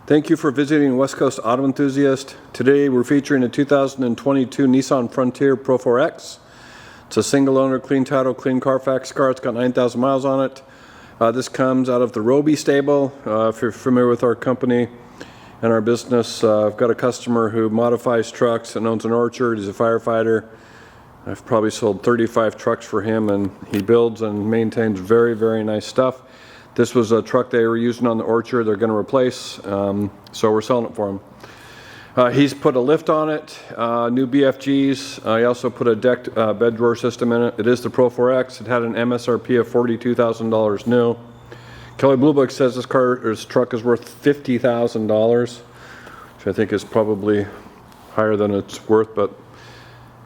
Thank you for visiting West Coast Auto Enthusiast. Today we're featuring a 2022 Nissan Frontier Pro-4X. It's a single owner, clean title, clean Carfax car. It's got 9,000 miles on it. This comes out of the Roby stable. If you're familiar with our company and our business, I've got a customer who modifies trucks and owns an orchard. He's a firefighter. I've probably sold 35 trucks for him, and he builds and maintains very, very nice stuff. This was a truck they were using on the orchard. They're going to replace, so we're selling it for him. He's put a lift on it, new BFGs. He also put a decked bed drawer system in it. It is the Pro-4X. It had an MSRP of $42,000 new. Kelly Blue Book says this truck is worth $50,000, which I think is probably higher than it's worth, but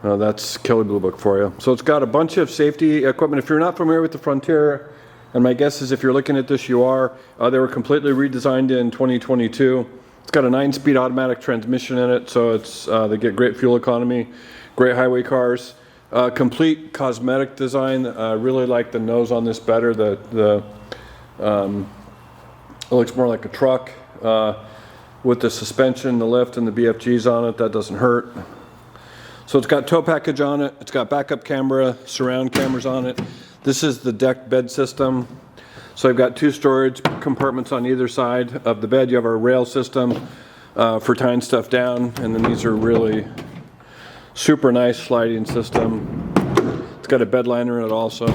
that's Kelly Blue Book for you. So it's got a bunch of safety equipment. If you're not familiar with the Frontier, and my guess is if you're looking at this, you are. They were completely redesigned in 2022. It's got a 9-speed automatic transmission in it, so it's they get great fuel economy, great highway cars. Complete cosmetic design. I really like the nose on this better. It looks more like a truck with the suspension, the lift, and the BFGs on it. That doesn't hurt. So it's got tow package on it. It's got backup camera, surround cameras on it. This is the decked bed system. So I've got 2 storage compartments on either side of the bed. You have our rail system for tying stuff down, and then these are really super nice sliding system. It's got a bed liner in it also.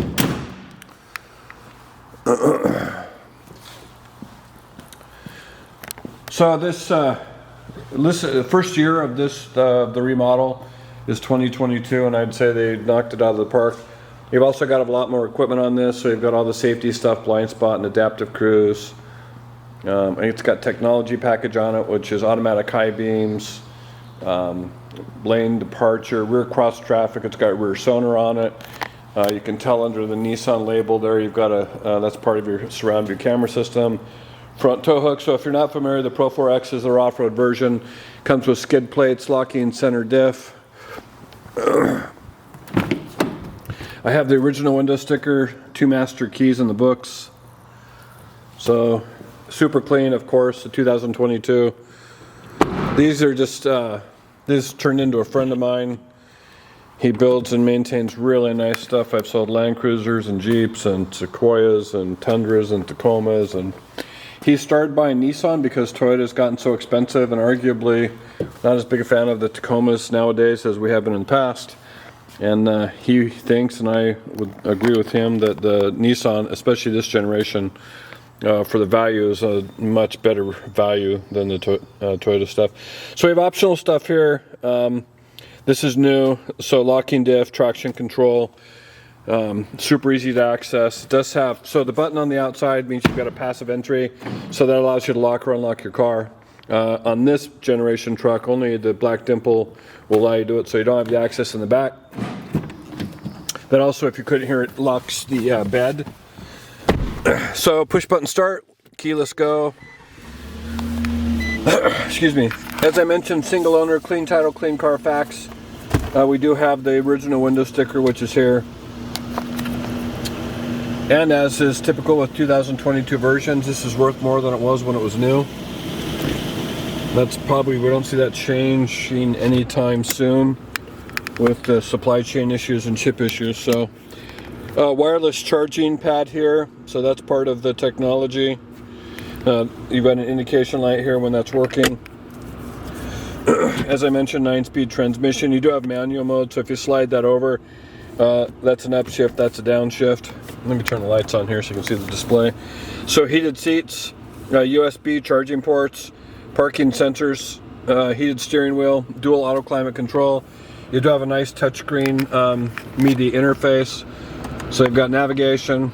So this first year of this the remodel is 2022, and I'd say they knocked it out of the park. You've also got a lot more equipment on this, so you've got all the safety stuff, blind spot and adaptive cruise. And it's got technology package on it, which is automatic high beams, lane departure, rear cross traffic. It's got rear sonar on it. You can tell under the Nissan label there, you've got that's part of your surround view camera system. Front tow hook. So if you're not familiar, the Pro-4X is their off-road version. Comes with skid plates, locking center diff. I have the original window sticker, 2 master keys in the books. So super clean, of course, the 2022. These are just, this turned into a friend of mine. He builds and maintains really nice stuff. I've sold Land Cruisers and Jeeps and Sequoias and Tundras and Tacomas. And he started buying Nissan because Toyota's gotten so expensive, and arguably not as big a fan of the Tacomas nowadays as we have been in the past. And he thinks, and I would agree with him, that the Nissan, especially this generation, for the value is a much better value than the Toyota stuff. So we have optional stuff here. This is new, so locking diff, traction control, super easy to access. It does have, so the button on the outside means you've got a passive entry, so that allows you to lock or unlock your car. On this generation truck, only the black dimple will allow you to do it, so you don't have the access in the back. But also, if you couldn't hear it, locks the bed. So push button start, keyless go. Excuse me. As I mentioned, single owner, clean title, clean Carfax. We do have the original window sticker, which is here. And as is typical with 2022 versions, this is worth more than it was when it was new. That's probably, we don't see that changing anytime soon with the supply chain issues and chip issues. So wireless charging pad here, so that's part of the technology. You've got an indication light here when that's working. As I mentioned, 9-speed transmission. You do have manual mode, so if you slide that over, that's an upshift, that's a downshift. Let me turn the lights on here so you can see the display. So heated seats, USB charging ports, parking sensors, heated steering wheel, dual auto climate control. You do have a nice touchscreen media interface. So you've got navigation,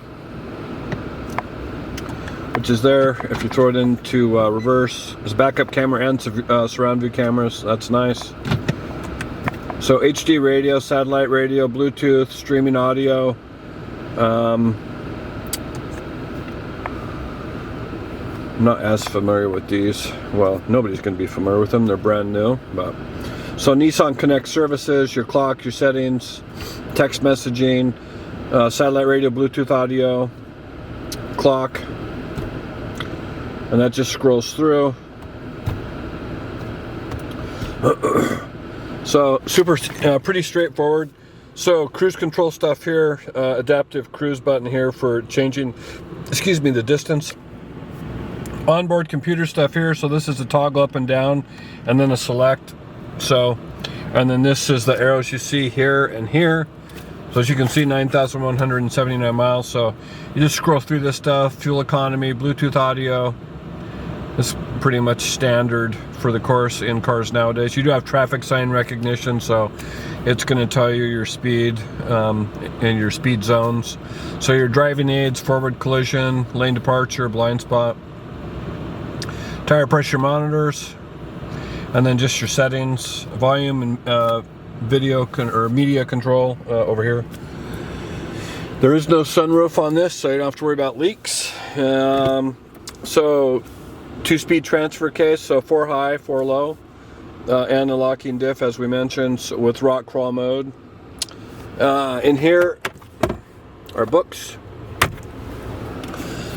which is there. If you throw it into reverse, there's backup camera and surround view cameras. That's nice. So HD radio, satellite radio, Bluetooth, streaming audio. I'm not as familiar with these. Well, nobody's going to be familiar with them. They're brand new. But so Nissan Connect services, your clock, your settings, text messaging, satellite radio, Bluetooth audio, clock, and that just scrolls through. So super, pretty straightforward. So cruise control stuff here, adaptive cruise button here for changing, excuse me, the distance. Onboard computer stuff here. So this is a toggle up and down, and then a select. So, and then this is the arrows you see here and here. So as you can see, 9,179 miles. So you just scroll through this stuff. Fuel economy, Bluetooth audio. It's pretty much standard for the course in cars nowadays. You do have traffic sign recognition, so it's going to tell you your speed and your speed zones. So your driving aids, forward collision, lane departure, blind spot, tire pressure monitors, and then just your settings, volume and video or media control over here. There is no sunroof on this, so you don't have to worry about leaks. So 2-speed transfer case, so 4 high, 4 low, and a locking diff as we mentioned with rock crawl mode. In here are books.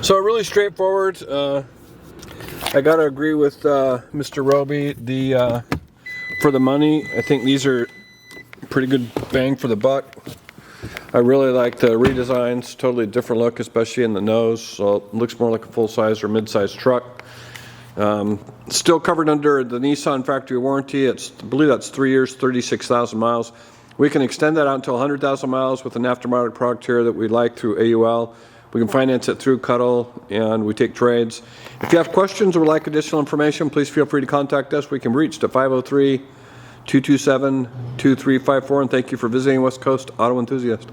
So really straightforward. I gotta agree with Mr. Roby. For the money, I think these are pretty good bang for the buck. I really like the redesigns, totally different look, especially in the nose. So it looks more like a full-size or mid-size truck. Still covered under the Nissan factory warranty. I believe that's 3 years, 36,000 miles. We can extend that out until 100,000 miles with an aftermarket product here that we like through AUL. We can finance it through Cuddle, and we take trades. If you have questions or would like additional information, please feel free to contact us. We can be reached at 503-227-2354, and thank you for visiting West Coast Auto Enthusiast.